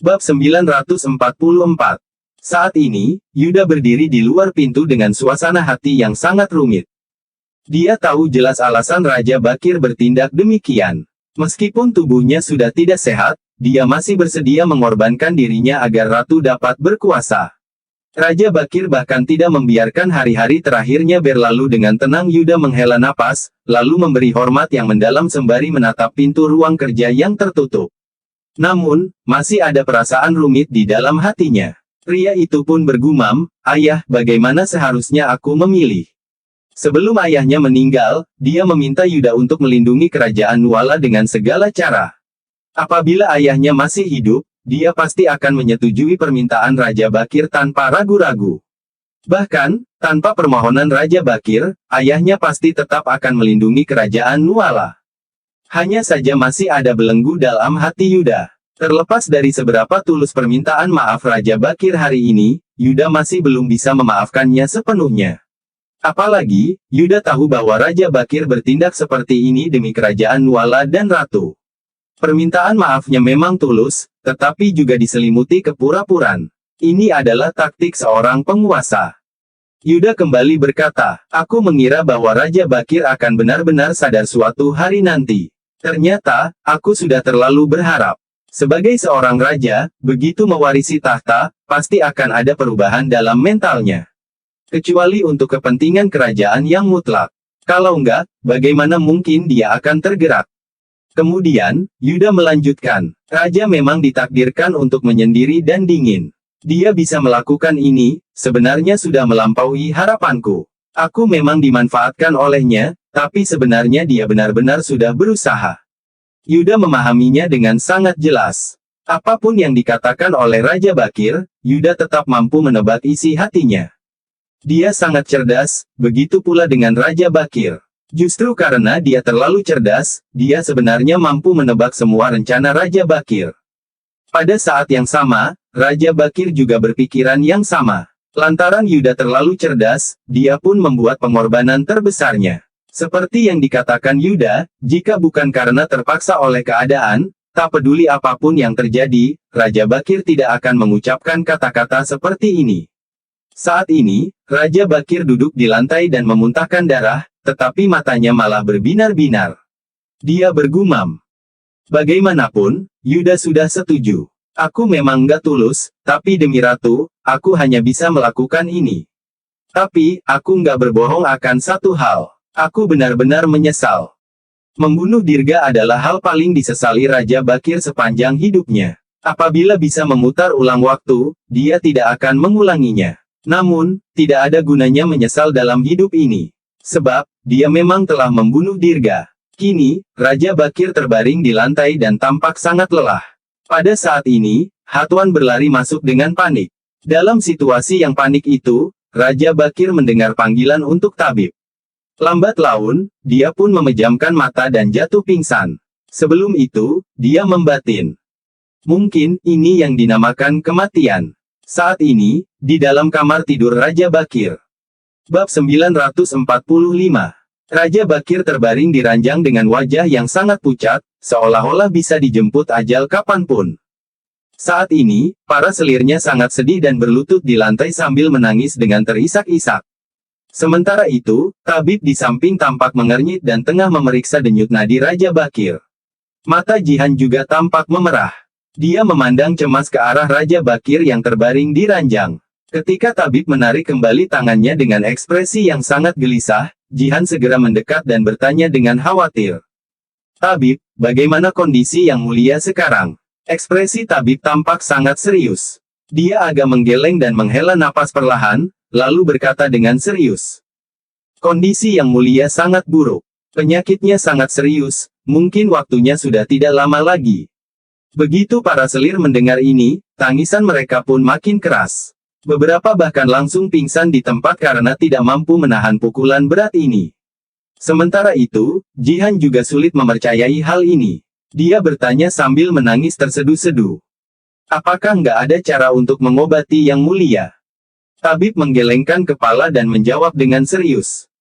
Bab 944. Saat ini, Yuda berdiri di luar pintu dengan suasana hati yang sangat rumit. Dia tahu jelas alasan Raja Bakir bertindak demikian. Meskipun tubuhnya sudah tidak sehat, dia masih bersedia mengorbankan dirinya agar Ratu dapat berkuasa. Raja Bakir bahkan tidak membiarkan hari-hari terakhirnya berlalu dengan tenang. Yuda menghela napas, lalu memberi hormat yang mendalam sembari menatap pintu ruang kerja yang tertutup. Namun, masih ada perasaan rumit di dalam hatinya. Pria itu pun bergumam, "Ayah, bagaimana seharusnya aku memilih?" Sebelum ayahnya meninggal, dia meminta Yuda untuk melindungi kerajaan Nuala dengan segala cara. Apabila ayahnya masih hidup, dia pasti akan menyetujui permintaan Raja Bakir tanpa ragu-ragu. Bahkan, tanpa permohonan Raja Bakir, ayahnya pasti tetap akan melindungi kerajaan Nuala. Hanya saja masih ada belenggu dalam hati Yuda. Terlepas dari seberapa tulus permintaan maaf Raja Bakir hari ini, Yuda masih belum bisa memaafkannya sepenuhnya. Apalagi, Yuda tahu bahwa Raja Bakir bertindak seperti ini demi kerajaan Nuala dan Ratu. Permintaan maafnya memang tulus, tetapi juga diselimuti kepura-puraan. Ini adalah taktik seorang penguasa. Yuda kembali berkata, "Aku mengira bahwa Raja Bakir akan benar-benar sadar suatu hari nanti. Ternyata, aku sudah terlalu berharap. Sebagai seorang raja, begitu mewarisi tahta, pasti akan ada perubahan dalam mentalnya. Kecuali untuk kepentingan kerajaan yang mutlak. Kalau enggak, bagaimana mungkin dia akan tergerak?" Kemudian, Yuda melanjutkan, "Raja memang ditakdirkan untuk menyendiri dan dingin. Dia bisa melakukan ini, sebenarnya sudah melampaui harapanku. Aku memang dimanfaatkan olehnya, tapi sebenarnya dia benar-benar sudah berusaha." Yuda memahaminya dengan sangat jelas. Apapun yang dikatakan oleh Raja Bakir, Yuda tetap mampu menebak isi hatinya. Dia sangat cerdas, begitu pula dengan Raja Bakir. Justru karena dia terlalu cerdas, dia sebenarnya mampu menebak semua rencana Raja Bakir. Pada saat yang sama, Raja Bakir juga berpikiran yang sama. Lantaran Yuda terlalu cerdas, dia pun membuat pengorbanan terbesarnya. Seperti yang dikatakan Yuda, jika bukan karena terpaksa oleh keadaan, tak peduli apapun yang terjadi, Raja Bakir tidak akan mengucapkan kata-kata seperti ini. Saat ini, Raja Bakir duduk di lantai dan memuntahkan darah, tetapi matanya malah berbinar-binar. Dia bergumam. "Bagaimanapun, Yuda sudah setuju. Aku memang nggak tulus, tapi demi Ratu, aku hanya bisa melakukan ini. Tapi, aku nggak berbohong akan satu hal. Aku benar-benar menyesal. Membunuh Dirga adalah hal paling disesali Raja Bakir sepanjang hidupnya. Apabila bisa memutar ulang waktu, dia tidak akan mengulanginya. Namun, tidak ada gunanya menyesal dalam hidup ini. Sebab, dia memang telah membunuh Dirga." Kini, Raja Bakir terbaring di lantai dan tampak sangat lelah. Pada saat ini, Hatuan berlari masuk dengan panik. Dalam situasi yang panik itu, Raja Bakir mendengar panggilan untuk tabib. Lambat laun, dia pun memejamkan mata dan jatuh pingsan. Sebelum itu, dia membatin. Mungkin, ini yang dinamakan kematian. Saat ini, di dalam kamar tidur Raja Bakir. Bab 945. Raja Bakir terbaring di ranjang dengan wajah yang sangat pucat, seolah-olah bisa dijemput ajal kapanpun. Saat ini, para selirnya sangat sedih dan berlutut di lantai sambil menangis dengan terisak-isak. Sementara itu, tabib di samping tampak mengernyit dan tengah memeriksa denyut nadi Raja Bakir. Mata Jihan juga tampak memerah. Dia memandang cemas ke arah Raja Bakir yang terbaring di ranjang. Ketika tabib menarik kembali tangannya dengan ekspresi yang sangat gelisah, Jihan segera mendekat dan bertanya dengan khawatir. "Tabib, bagaimana kondisi yang mulia sekarang?" Ekspresi tabib tampak sangat serius. Dia agak menggeleng dan menghela napas perlahan, lalu berkata dengan serius. "Kondisi yang mulia sangat buruk. Penyakitnya sangat serius, mungkin waktunya sudah tidak lama lagi." Begitu para selir mendengar ini, tangisan mereka pun makin keras. Beberapa bahkan langsung pingsan di tempat karena tidak mampu menahan pukulan berat ini. Sementara itu, Jihan juga sulit mempercayai hal ini. Dia bertanya sambil menangis terseduh-seduh. "Apakah nggak ada cara untuk mengobati yang mulia?" Tabib menggelengkan kepala dan menjawab dengan serius.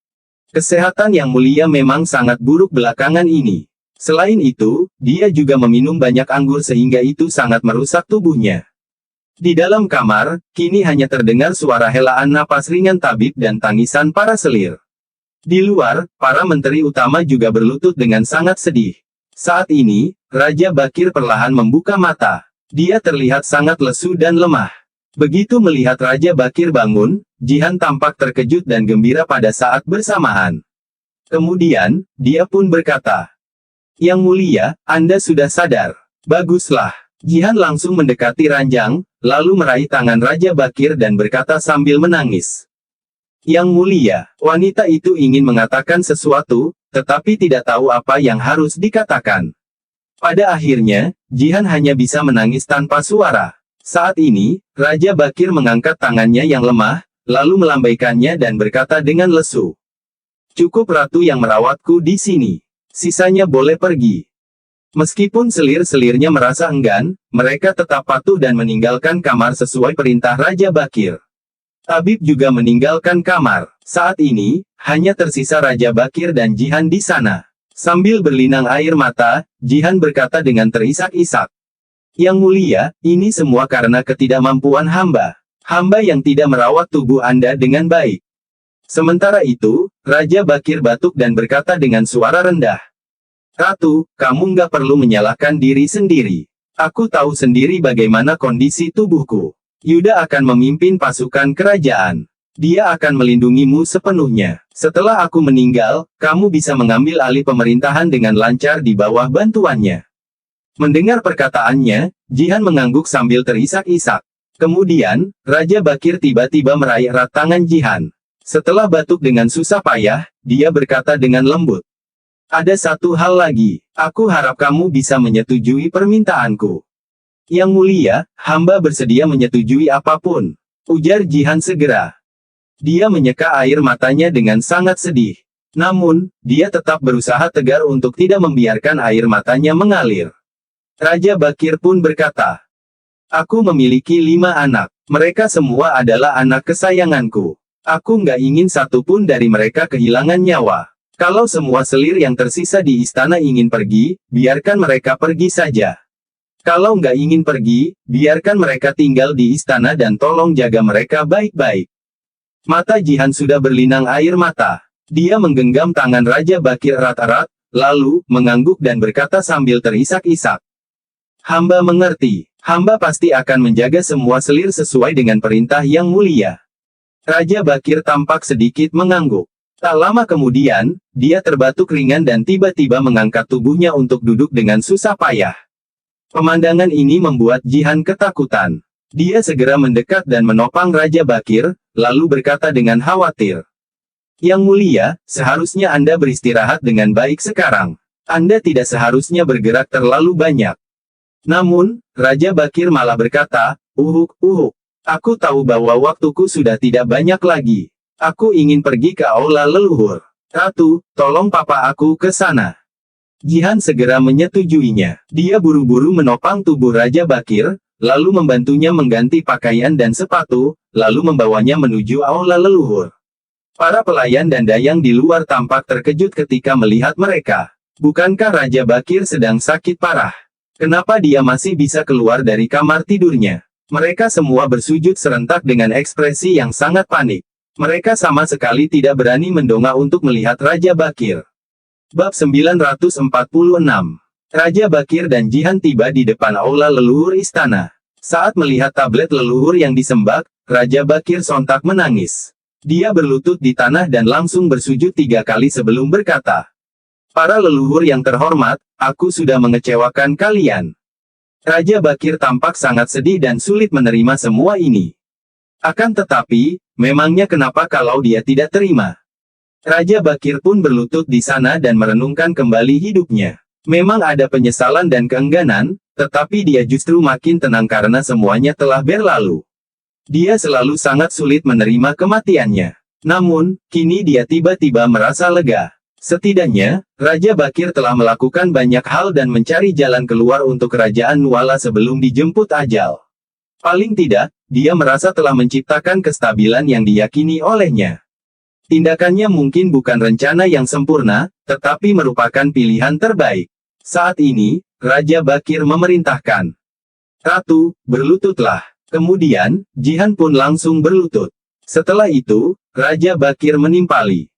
"Kesehatan yang mulia memang sangat buruk belakangan ini. Selain itu, dia juga meminum banyak anggur sehingga itu sangat merusak tubuhnya. Di dalam kamar, kini hanya terdengar suara helaan napas ringan tabib dan tangisan para selir. Di luar, para menteri utama juga berlutut dengan sangat sedih. Saat ini, Raja Bakir perlahan membuka mata. Dia terlihat sangat lesu dan lemah. Begitu melihat Raja Bakir bangun, Jihan tampak terkejut dan gembira pada saat bersamaan. Kemudian, dia pun berkata, "Yang mulia, Anda sudah sadar. Baguslah." Jihan langsung mendekati ranjang, lalu meraih tangan Raja Bakir dan berkata sambil menangis. "Yang mulia," wanita itu ingin mengatakan sesuatu, tetapi tidak tahu apa yang harus dikatakan. Pada akhirnya, Jihan hanya bisa menangis tanpa suara. Saat ini, Raja Bakir mengangkat tangannya yang lemah, lalu melambaikannya dan berkata dengan lesu. "Cukup ratu yang merawatku di sini. Sisanya boleh pergi." Meskipun selir-selirnya merasa enggan, mereka tetap patuh dan meninggalkan kamar sesuai perintah Raja Bakir. Tabib juga meninggalkan kamar. Saat ini, hanya tersisa Raja Bakir dan Jihan di sana. Sambil berlinang air mata, Jihan berkata dengan terisak-isak. "Yang mulia, ini semua karena ketidakmampuan hamba. Hamba yang tidak merawat tubuh Anda dengan baik." Sementara itu, Raja Bakir batuk dan berkata dengan suara rendah. "Ratu, kamu nggak perlu menyalahkan diri sendiri. Aku tahu sendiri bagaimana kondisi tubuhku. Yuda akan memimpin pasukan kerajaan. Dia akan melindungimu sepenuhnya. Setelah aku meninggal, kamu bisa mengambil alih pemerintahan dengan lancar di bawah bantuannya." Mendengar perkataannya, Jihan mengangguk sambil terisak-isak. Kemudian, Raja Bakir tiba-tiba meraih erat tangan Jihan. Setelah batuk dengan susah payah, dia berkata dengan lembut. "Ada satu hal lagi. Aku harap kamu bisa menyetujui permintaanku." "Yang mulia, hamba bersedia menyetujui apapun," ujar Jihan segera. Dia menyeka air matanya dengan sangat sedih. Namun, dia tetap berusaha tegar untuk tidak membiarkan air matanya mengalir. Raja Bakir pun berkata, "Aku memiliki 5 anak. Mereka semua adalah anak kesayanganku. Aku nggak ingin satu pun dari mereka kehilangan nyawa. Kalau semua selir yang tersisa di istana ingin pergi, biarkan mereka pergi saja. Kalau nggak ingin pergi, biarkan mereka tinggal di istana dan tolong jaga mereka baik-baik." Mata Jihan sudah berlinang air mata. Dia menggenggam tangan Raja Bakir erat-erat, lalu, mengangguk dan berkata sambil terisak-isak. "Hamba mengerti. Hamba pasti akan menjaga semua selir sesuai dengan perintah yang mulia." Raja Bakir tampak sedikit mengangguk. Tak lama kemudian, dia terbatuk ringan dan tiba-tiba mengangkat tubuhnya untuk duduk dengan susah payah. Pemandangan ini membuat Jihan ketakutan. Dia segera mendekat dan menopang Raja Bakir, lalu berkata dengan khawatir. "Yang mulia, seharusnya Anda beristirahat dengan baik sekarang. Anda tidak seharusnya bergerak terlalu banyak." Namun, Raja Bakir malah berkata, Uhuk. Aku tahu bahwa waktuku sudah tidak banyak lagi. Aku ingin pergi ke aula leluhur. Ratu, tolong papa aku ke sana." Jihan segera menyetujuinya. Dia buru-buru menopang tubuh Raja Bakir, lalu membantunya mengganti pakaian dan sepatu, lalu membawanya menuju aula leluhur. Para pelayan dan dayang di luar tampak terkejut ketika melihat mereka. Bukankah Raja Bakir sedang sakit parah? Kenapa dia masih bisa keluar dari kamar tidurnya? Mereka semua bersujud serentak dengan ekspresi yang sangat panik. Mereka sama sekali tidak berani mendongak untuk melihat Raja Bakir. Bab 946. Raja Bakir dan Jihan tiba di depan aula leluhur istana. Saat melihat tablet leluhur yang disembah, Raja Bakir sontak menangis. Dia berlutut di tanah dan langsung bersujud 3 kali sebelum berkata, "Para leluhur yang terhormat, aku sudah mengecewakan kalian." Raja Bakir tampak sangat sedih dan sulit menerima semua ini. Akan tetapi, memangnya kenapa kalau dia tidak terima? Raja Bakir pun berlutut di sana dan merenungkan kembali hidupnya. Memang ada penyesalan dan keengganan, tetapi dia justru makin tenang karena semuanya telah berlalu. Dia selalu sangat sulit menerima kematiannya. Namun, kini dia tiba-tiba merasa lega. Setidaknya, Raja Bakir telah melakukan banyak hal dan mencari jalan keluar untuk kerajaan Nuala sebelum dijemput ajal. Paling tidak, dia merasa telah menciptakan kestabilan yang diyakini olehnya. Tindakannya mungkin bukan rencana yang sempurna, tetapi merupakan pilihan terbaik. Saat ini, Raja Bakir memerintahkan. Ratu, berlututlah. Kemudian, Jihan pun langsung berlutut. Setelah itu, Raja Bakir menimpali.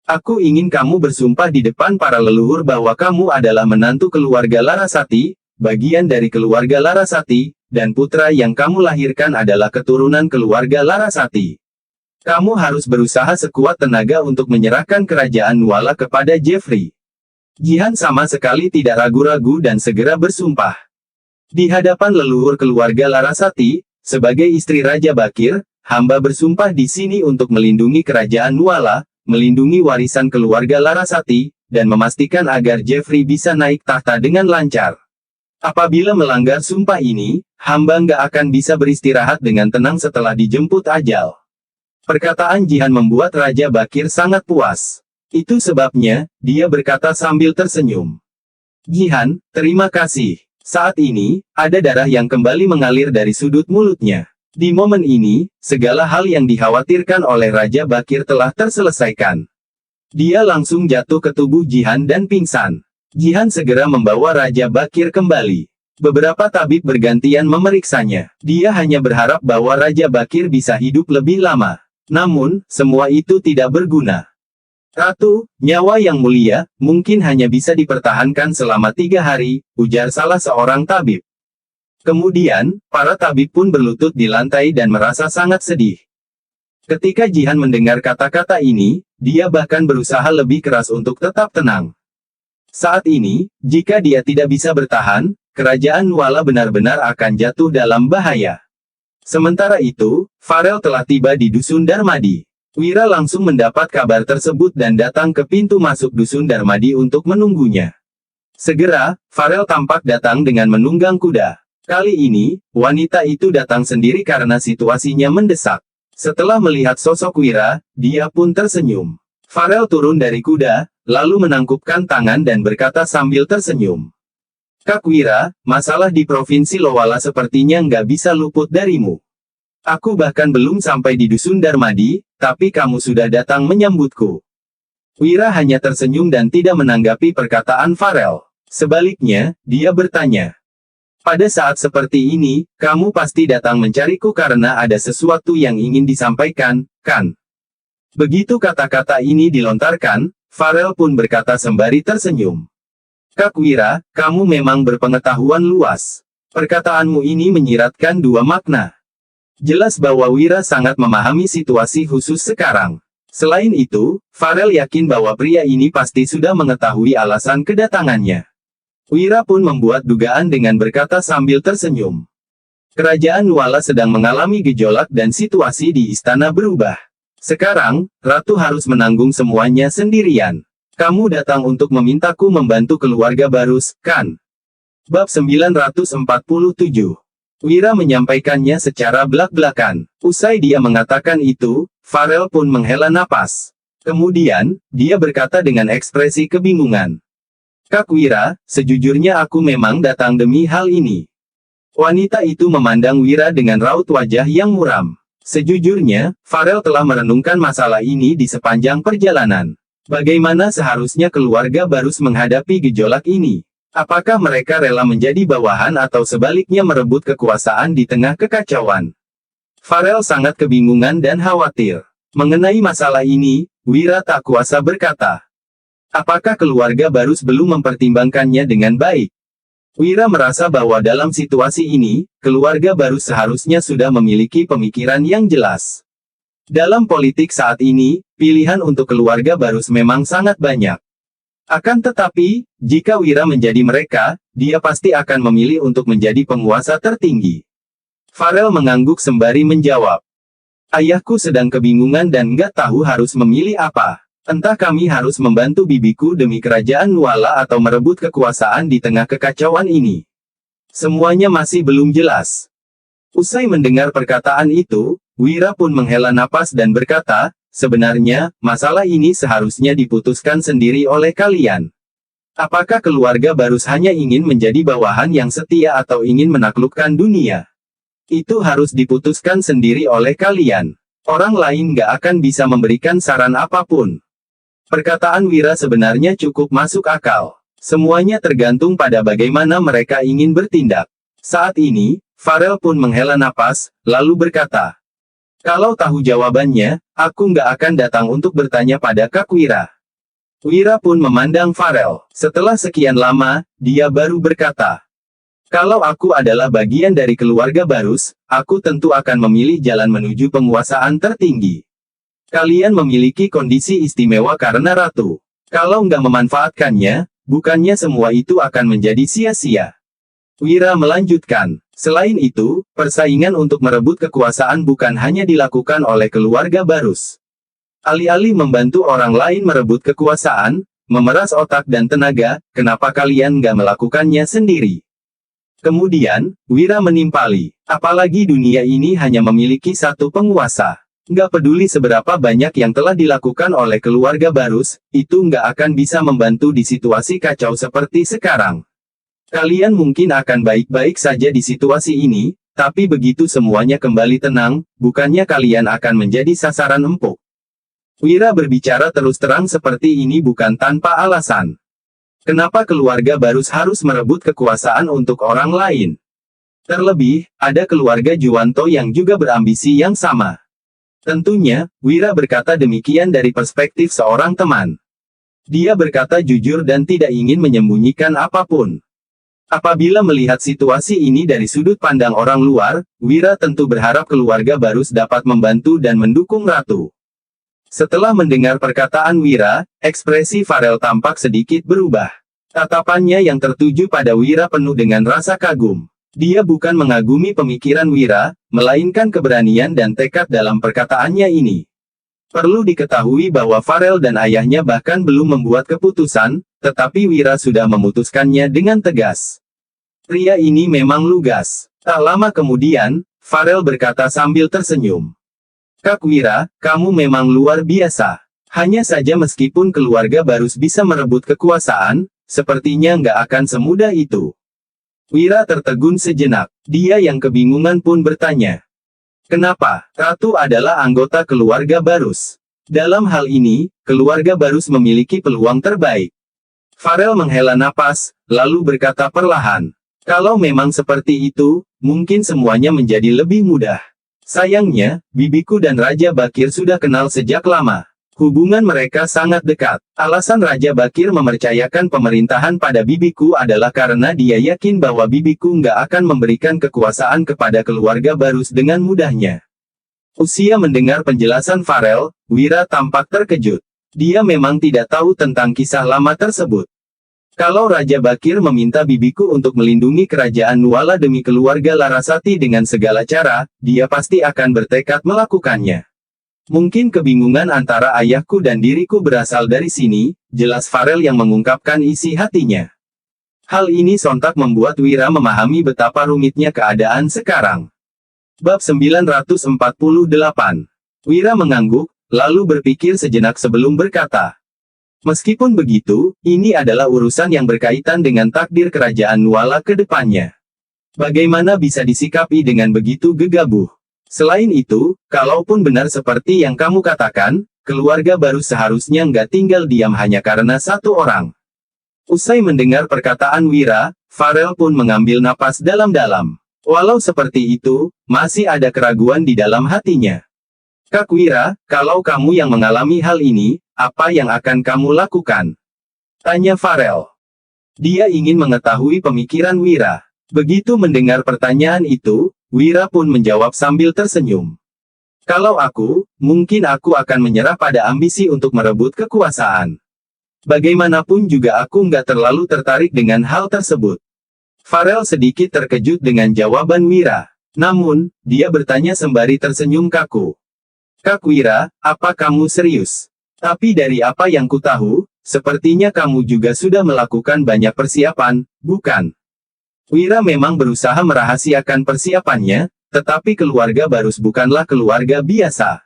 Aku ingin kamu bersumpah di depan para leluhur bahwa kamu adalah menantu keluarga Larasati, bagian dari keluarga Larasati, dan putra yang kamu lahirkan adalah keturunan keluarga Larasati. Kamu harus berusaha sekuat tenaga untuk menyerahkan kerajaan Nuala kepada Jeffrey. Jihan sama sekali tidak ragu-ragu dan segera bersumpah. Di hadapan leluhur keluarga Larasati, sebagai istri Raja Bakir, hamba bersumpah di sini untuk melindungi kerajaan Nuala, melindungi warisan keluarga Larasati, dan memastikan agar Jeffrey bisa naik tahta dengan lancar. Apabila melanggar sumpah ini, hamba nggak akan bisa beristirahat dengan tenang setelah dijemput ajal. Perkataan Jihan membuat Raja Bakir sangat puas. Itu sebabnya, dia berkata sambil tersenyum. Jihan, terima kasih. Saat ini, ada darah yang kembali mengalir dari sudut mulutnya. Di momen ini, segala hal yang dikhawatirkan oleh Raja Bakir telah terselesaikan. Dia langsung jatuh ke tubuh Jihan dan pingsan. Jihan segera membawa Raja Bakir kembali. Beberapa tabib bergantian memeriksanya. Dia hanya berharap bahwa Raja Bakir bisa hidup lebih lama. Namun, semua itu tidak berguna. Ratu, nyawa yang mulia, mungkin hanya bisa dipertahankan selama 3 hari, ujar salah seorang tabib. Kemudian, para tabib pun berlutut di lantai dan merasa sangat sedih. Ketika Jihan mendengar kata-kata ini, dia bahkan berusaha lebih keras untuk tetap tenang. Saat ini, jika dia tidak bisa bertahan, kerajaan Nuala benar-benar akan jatuh dalam bahaya. Sementara itu, Farel telah tiba di Dusun Darmadi. Wira langsung mendapat kabar tersebut dan datang ke pintu masuk Dusun Darmadi untuk menunggunya. Segera, Farel tampak datang dengan menunggang kuda. Kali ini, wanita itu datang sendiri karena situasinya mendesak. Setelah melihat sosok Wira, dia pun tersenyum. Farel turun dari kuda, lalu menangkupkan tangan dan berkata sambil tersenyum. Kak Wira, masalah di Provinsi Lowala sepertinya nggak bisa luput darimu. Aku bahkan belum sampai di Dusun Darmadi, tapi kamu sudah datang menyambutku. Wira hanya tersenyum dan tidak menanggapi perkataan Farel. Sebaliknya, dia bertanya. Pada saat seperti ini, kamu pasti datang mencariku karena ada sesuatu yang ingin disampaikan, kan? Begitu kata-kata ini dilontarkan, Farel pun berkata sembari tersenyum. Kak Wira, kamu memang berpengetahuan luas. Perkataanmu ini menyiratkan dua makna. Jelas bahwa Wira sangat memahami situasi khusus sekarang. Selain itu, Farel yakin bahwa pria ini pasti sudah mengetahui alasan kedatangannya. Wira pun membuat dugaan dengan berkata sambil tersenyum. Kerajaan Nuala sedang mengalami gejolak dan situasi di istana berubah. Sekarang, Ratu harus menanggung semuanya sendirian. Kamu datang untuk memintaku membantu keluarga Barus, kan? Bab 947. Wira menyampaikannya secara belak-belakan. Usai dia mengatakan itu, Farel pun menghela napas. Kemudian, dia berkata dengan ekspresi kebingungan. Kak Wira, sejujurnya aku memang datang demi hal ini. Wanita itu memandang Wira dengan raut wajah yang muram. Sejujurnya, Farel telah merenungkan masalah ini di sepanjang perjalanan. Bagaimana seharusnya keluarga Barus menghadapi gejolak ini? Apakah mereka rela menjadi bawahan atau sebaliknya merebut kekuasaan di tengah kekacauan? Farel sangat kebingungan dan khawatir. Mengenai masalah ini, Wira tak kuasa berkata. Apakah keluarga Barus belum mempertimbangkannya dengan baik? Wira merasa bahwa dalam situasi ini, keluarga Barus seharusnya sudah memiliki pemikiran yang jelas. Dalam politik saat ini, pilihan untuk keluarga Barus memang sangat banyak. Akan tetapi, jika Wira menjadi mereka, dia pasti akan memilih untuk menjadi penguasa tertinggi. Farel mengangguk sembari menjawab. Ayahku sedang kebingungan dan nggak tahu harus memilih apa. Entah kami harus membantu bibiku demi kerajaan Nuala atau merebut kekuasaan di tengah kekacauan ini. Semuanya masih belum jelas. Usai mendengar perkataan itu, Wira pun menghela napas dan berkata, sebenarnya, masalah ini seharusnya diputuskan sendiri oleh kalian. Apakah keluarga Barus hanya ingin menjadi bawahan yang setia atau ingin menaklukkan dunia? Itu harus diputuskan sendiri oleh kalian. Orang lain nggak akan bisa memberikan saran apapun. Perkataan Wira sebenarnya cukup masuk akal. Semuanya tergantung pada bagaimana mereka ingin bertindak. Saat ini, Farel pun menghela napas, lalu berkata, "Kalau tahu jawabannya, aku nggak akan datang untuk bertanya pada Kak Wira." Wira pun memandang Farel. Setelah sekian lama, dia baru berkata, "Kalau aku adalah bagian dari keluarga Barus, aku tentu akan memilih jalan menuju penguasaan tertinggi. Kalian memiliki kondisi istimewa karena ratu. Kalau nggak memanfaatkannya, bukannya semua itu akan menjadi sia-sia." Wira melanjutkan, "Selain itu, persaingan untuk merebut kekuasaan bukan hanya dilakukan oleh keluarga Barus. Alih-alih membantu orang lain merebut kekuasaan, memeras otak dan tenaga, kenapa kalian nggak melakukannya sendiri?" Kemudian, Wira menimpali, "Apalagi dunia ini hanya memiliki satu penguasa. Nggak peduli seberapa banyak yang telah dilakukan oleh keluarga Barus, itu nggak akan bisa membantu di situasi kacau seperti sekarang. Kalian mungkin akan baik-baik saja di situasi ini, tapi begitu semuanya kembali tenang, bukannya kalian akan menjadi sasaran empuk." Wira berbicara terus terang seperti ini bukan tanpa alasan. Kenapa keluarga Barus harus merebut kekuasaan untuk orang lain? Terlebih, ada keluarga Juwanto yang juga berambisi yang sama. Tentunya, Wira berkata demikian dari perspektif seorang teman. Dia berkata jujur dan tidak ingin menyembunyikan apapun. Apabila melihat situasi ini dari sudut pandang orang luar, Wira tentu berharap keluarga Barus dapat membantu dan mendukung ratu. Setelah mendengar perkataan Wira, ekspresi Farel tampak sedikit berubah. Tatapannya yang tertuju pada Wira penuh dengan rasa kagum. Dia bukan mengagumi pemikiran Wira, melainkan keberanian dan tekad dalam perkataannya ini. Perlu diketahui bahwa Farel dan ayahnya bahkan belum membuat keputusan, tetapi Wira sudah memutuskannya dengan tegas. Pria ini memang lugas. Tak lama kemudian, Farel berkata sambil tersenyum, "Kak Wira, kamu memang luar biasa. Hanya saja meskipun keluarga Barus bisa merebut kekuasaan, sepertinya nggak akan semudah itu." Wira tertegun sejenak. Dia yang kebingungan pun bertanya, "Kenapa? Ratu adalah anggota keluarga Barus. Dalam hal ini, keluarga Barus memiliki peluang terbaik." Farel menghela napas, lalu berkata perlahan, "Kalau memang seperti itu, mungkin semuanya menjadi lebih mudah. Sayangnya, bibiku dan Raja Bakir sudah kenal sejak lama. Hubungan mereka sangat dekat. Alasan Raja Bakir mempercayakan pemerintahan pada bibiku adalah karena dia yakin bahwa bibiku nggak akan memberikan kekuasaan kepada keluarga Barus dengan mudahnya." Usia mendengar penjelasan Farel, Wira tampak terkejut. Dia memang tidak tahu tentang kisah lama tersebut. Kalau Raja Bakir meminta bibiku untuk melindungi kerajaan Nuala demi keluarga Larasati dengan segala cara, dia pasti akan bertekad melakukannya. Mungkin kebingungan antara ayahku dan diriku berasal dari sini, jelas Farel yang mengungkapkan isi hatinya. Hal ini sontak membuat Wira memahami betapa rumitnya keadaan sekarang. Bab 948. Wira mengangguk, lalu berpikir sejenak sebelum berkata, "Meskipun begitu, ini adalah urusan yang berkaitan dengan takdir kerajaan Nuala ke depannya. Bagaimana bisa disikapi dengan begitu gegabah? Selain itu, kalaupun benar seperti yang kamu katakan, keluarga Barus seharusnya nggak tinggal diam hanya karena satu orang." Usai mendengar perkataan Wira, Farel pun mengambil napas dalam-dalam. Walau seperti itu, masih ada keraguan di dalam hatinya. "Kak Wira, kalau kamu yang mengalami hal ini, apa yang akan kamu lakukan?" tanya Farel. Dia ingin mengetahui pemikiran Wira. Begitu mendengar pertanyaan itu, Wira pun menjawab sambil tersenyum. "Kalau aku, mungkin aku akan menyerah pada ambisi untuk merebut kekuasaan. Bagaimanapun juga aku nggak terlalu tertarik dengan hal tersebut." Farel sedikit terkejut dengan jawaban Wira. Namun, dia bertanya sembari tersenyum kaku. "Kak Wira, apa kamu serius? Tapi dari apa yang ku tahu, sepertinya kamu juga sudah melakukan banyak persiapan, bukan?" Wira memang berusaha merahasiakan persiapannya, tetapi keluarga Barus bukanlah keluarga biasa.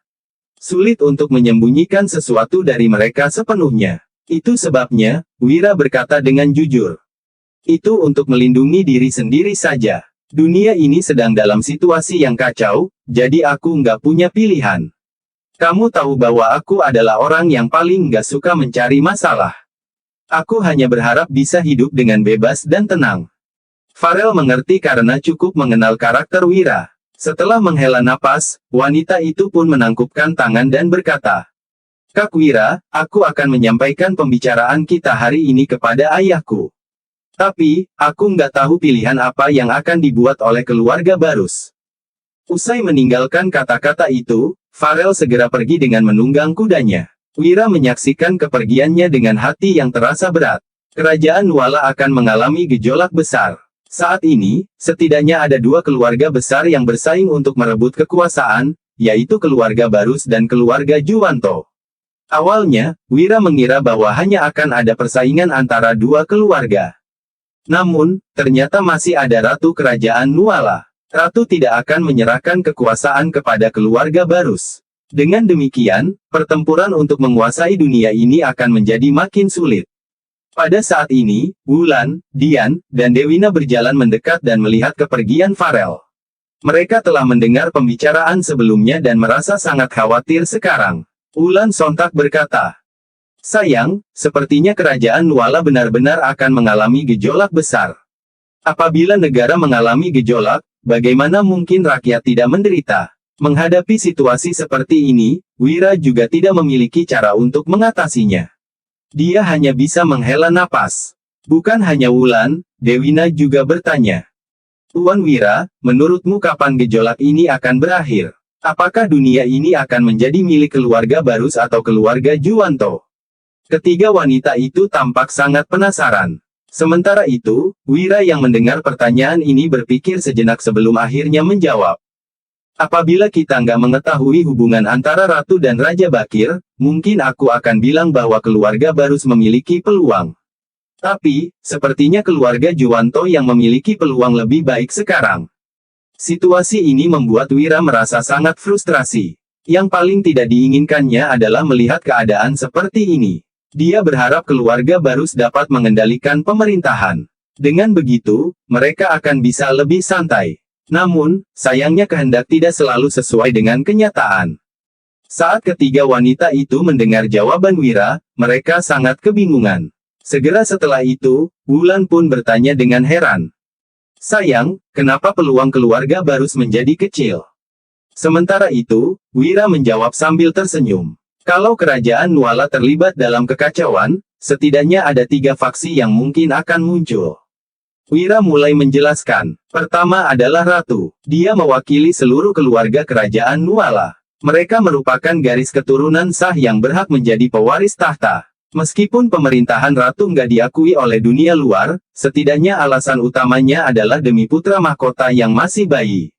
Sulit untuk menyembunyikan sesuatu dari mereka sepenuhnya. Itu sebabnya, Wira berkata dengan jujur. "Itu untuk melindungi diri sendiri saja. Dunia ini sedang dalam situasi yang kacau, jadi aku nggak punya pilihan. Kamu tahu bahwa aku adalah orang yang paling nggak suka mencari masalah. Aku hanya berharap bisa hidup dengan bebas dan tenang. Farel mengerti karena cukup mengenal karakter Wira. Setelah menghela napas, wanita itu pun menangkupkan tangan dan berkata, Kak Wira, aku akan menyampaikan pembicaraan kita hari ini kepada ayahku. Tapi, aku nggak tahu pilihan apa yang akan dibuat oleh keluarga Barus. Usai meninggalkan kata-kata itu, Farel segera pergi dengan menunggang kudanya. Wira menyaksikan kepergiannya dengan hati yang terasa berat. Kerajaan Nuala akan mengalami gejolak besar. Saat ini, setidaknya ada dua keluarga besar yang bersaing untuk merebut kekuasaan, yaitu keluarga Barus dan keluarga Juwanto. Awalnya, Wira mengira bahwa hanya akan ada persaingan antara dua keluarga. Namun, ternyata masih ada Ratu Kerajaan Nuala. Ratu tidak akan menyerahkan kekuasaan kepada keluarga Barus. Dengan demikian, pertempuran untuk menguasai dunia ini akan menjadi makin sulit. Pada saat ini, Wulan, Dian, dan Dewina berjalan mendekat dan melihat kepergian Farel. Mereka telah mendengar pembicaraan sebelumnya dan merasa sangat khawatir sekarang. Wulan sontak berkata, Sayang, sepertinya kerajaan Nuala benar-benar akan mengalami gejolak besar. Apabila negara mengalami gejolak, bagaimana mungkin rakyat tidak menderita? Menghadapi situasi seperti ini, Wira juga tidak memiliki cara untuk mengatasinya. Dia hanya bisa menghela napas. Bukan hanya Wulan, Dewina juga bertanya. Tuan Wira, menurutmu kapan gejolak ini akan berakhir? Apakah dunia ini akan menjadi milik keluarga Barus atau keluarga Juwanto? Ketiga wanita itu tampak sangat penasaran. Sementara itu, Wira yang mendengar pertanyaan ini berpikir sejenak sebelum akhirnya menjawab. Apabila kita nggak mengetahui hubungan antara Ratu dan Raja Bakir, mungkin aku akan bilang bahwa keluarga Barus memiliki peluang. Tapi, sepertinya keluarga Juwanto yang memiliki peluang lebih baik sekarang. Situasi ini membuat Wira merasa sangat frustrasi. Yang paling tidak diinginkannya adalah melihat keadaan seperti ini. Dia berharap keluarga Barus dapat mengendalikan pemerintahan. Dengan begitu, mereka akan bisa lebih santai. Namun, sayangnya kehendak tidak selalu sesuai dengan kenyataan. Saat ketiga wanita itu mendengar jawaban Wira, mereka sangat kebingungan. Segera setelah itu, Wulan pun bertanya dengan heran. Sayang, kenapa peluang keluarga Barus menjadi kecil? Sementara itu, Wira menjawab sambil tersenyum. Kalau kerajaan Nuala terlibat dalam kekacauan, setidaknya ada 3 faksi yang mungkin akan muncul. Wira mulai menjelaskan. Pertama adalah Ratu. Dia mewakili seluruh keluarga kerajaan Nuala. Mereka merupakan garis keturunan sah yang berhak menjadi pewaris tahta. Meskipun pemerintahan Ratu nggak diakui oleh dunia luar, setidaknya alasan utamanya adalah demi putra mahkota yang masih bayi.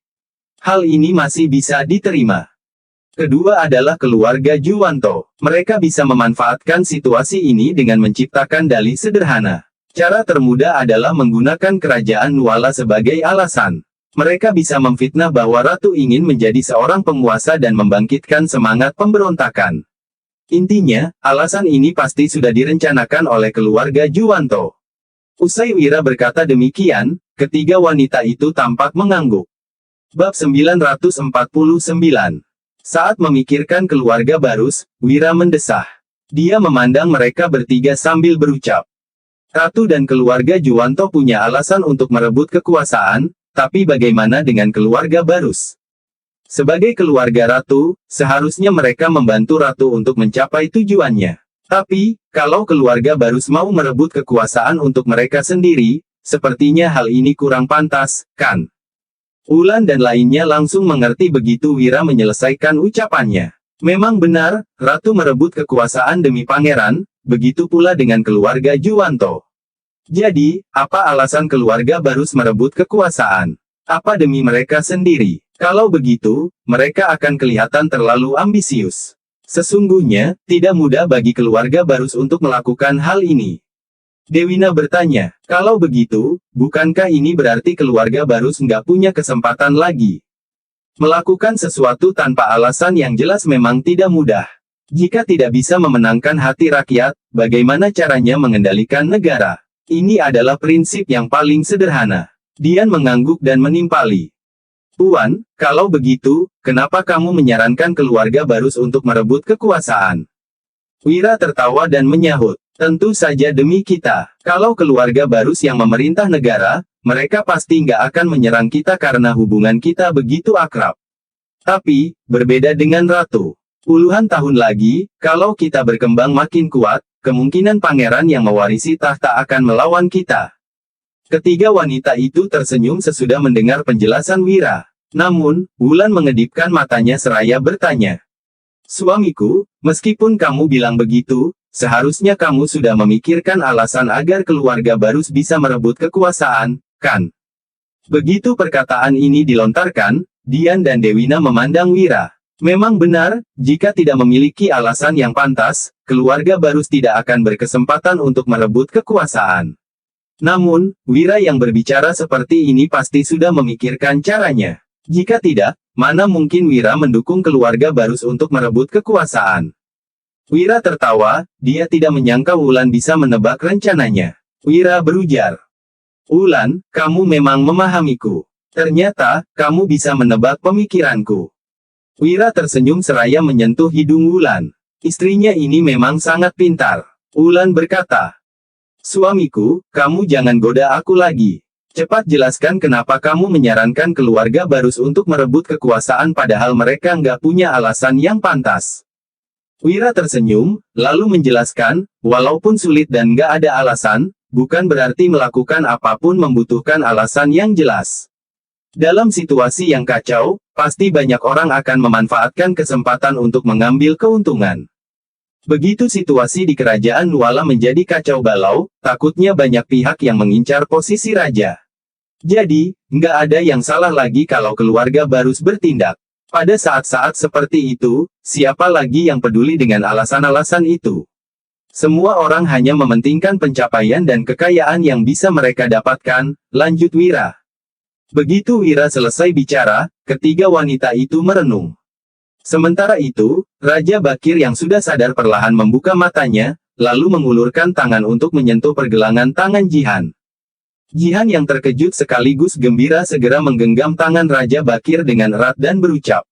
Hal ini masih bisa diterima. Kedua adalah keluarga Juwanto. Mereka bisa memanfaatkan situasi ini dengan menciptakan dalih sederhana. Cara termudah adalah menggunakan kerajaan Nuala sebagai alasan. Mereka bisa memfitnah bahwa Ratu ingin menjadi seorang penguasa dan membangkitkan semangat pemberontakan. Intinya, alasan ini pasti sudah direncanakan oleh keluarga Juwanto. Usai Wira berkata demikian, ketiga wanita itu tampak mengangguk. Bab 949. Saat memikirkan keluarga Barus, Wira mendesah. Dia memandang mereka bertiga sambil berucap. Ratu dan keluarga Juwanto punya alasan untuk merebut kekuasaan, tapi bagaimana dengan keluarga Barus? Sebagai keluarga Ratu, seharusnya mereka membantu Ratu untuk mencapai tujuannya. Tapi, kalau keluarga Barus mau merebut kekuasaan untuk mereka sendiri, sepertinya hal ini kurang pantas, kan? Wulan dan lainnya langsung mengerti begitu Wira menyelesaikan ucapannya. Memang benar, Ratu merebut kekuasaan demi pangeran, begitu pula dengan keluarga Juwanto. Jadi, apa alasan keluarga Barus merebut kekuasaan? Apa demi mereka sendiri? Kalau begitu, mereka akan kelihatan terlalu ambisius. Sesungguhnya, tidak mudah bagi keluarga Barus untuk melakukan hal ini. Dewina bertanya, kalau begitu, bukankah ini berarti keluarga Barus nggak punya kesempatan lagi? Melakukan sesuatu tanpa alasan yang jelas memang tidak mudah. Jika tidak bisa memenangkan hati rakyat, bagaimana caranya mengendalikan negara? Ini adalah prinsip yang paling sederhana. Dian mengangguk dan menimpali. Tuan, kalau begitu, kenapa kamu menyarankan keluarga Barus untuk merebut kekuasaan? Wira tertawa dan menyahut. Tentu saja demi kita. Kalau keluarga Barus yang memerintah negara, mereka pasti nggak akan menyerang kita karena hubungan kita begitu akrab. Tapi, berbeda dengan Ratu. Puluhan tahun lagi, kalau kita berkembang makin kuat, kemungkinan pangeran yang mewarisi tahta akan melawan kita. Ketiga wanita itu tersenyum sesudah mendengar penjelasan Wira. Namun, Wulan mengedipkan matanya seraya bertanya. Suamiku, meskipun kamu bilang begitu, seharusnya kamu sudah memikirkan alasan agar keluarga Barus bisa merebut kekuasaan, kan? Begitu perkataan ini dilontarkan, Dian dan Dewina memandang Wira. Memang benar, jika tidak memiliki alasan yang pantas, keluarga Barus tidak akan berkesempatan untuk merebut kekuasaan. Namun, Wira yang berbicara seperti ini pasti sudah memikirkan caranya. Jika tidak, mana mungkin Wira mendukung keluarga Barus untuk merebut kekuasaan. Wira tertawa, dia tidak menyangka Wulan bisa menebak rencananya. Wira berujar. Wulan, kamu memang memahamiku. Ternyata, kamu bisa menebak pemikiranku. Wira tersenyum seraya menyentuh hidung Wulan. Istrinya ini memang sangat pintar. Wulan berkata. Suamiku, kamu jangan goda aku lagi. Cepat jelaskan kenapa kamu menyarankan keluarga Barus untuk merebut kekuasaan padahal mereka nggak punya alasan yang pantas. Wira tersenyum, lalu menjelaskan, walaupun sulit dan nggak ada alasan, bukan berarti melakukan apapun membutuhkan alasan yang jelas. Dalam situasi yang kacau, pasti banyak orang akan memanfaatkan kesempatan untuk mengambil keuntungan. Begitu situasi di kerajaan Nuala menjadi kacau balau, takutnya banyak pihak yang mengincar posisi raja. Jadi, nggak ada yang salah lagi kalau keluarga Barus bertindak. Pada saat-saat seperti itu, siapa lagi yang peduli dengan alasan-alasan itu? Semua orang hanya mementingkan pencapaian dan kekayaan yang bisa mereka dapatkan, lanjut Wira. Begitu Wira selesai bicara, ketiga wanita itu merenung. Sementara itu, Raja Bakir yang sudah sadar perlahan membuka matanya, lalu mengulurkan tangan untuk menyentuh pergelangan tangan Jihan. Jihan yang terkejut sekaligus gembira segera menggenggam tangan Raja Bakir dengan erat dan berucap.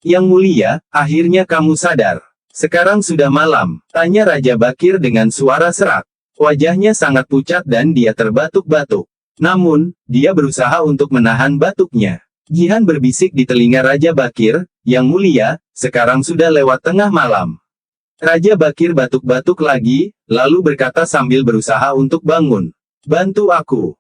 Yang mulia, akhirnya kamu sadar. Sekarang sudah malam, tanya Raja Bakir dengan suara serak. Wajahnya sangat pucat dan dia terbatuk-batuk. Namun, dia berusaha untuk menahan batuknya. Jihan berbisik di telinga Raja Bakir, Yang mulia, sekarang sudah lewat tengah malam. Raja Bakir batuk-batuk lagi, lalu berkata sambil berusaha untuk bangun. Bantu aku.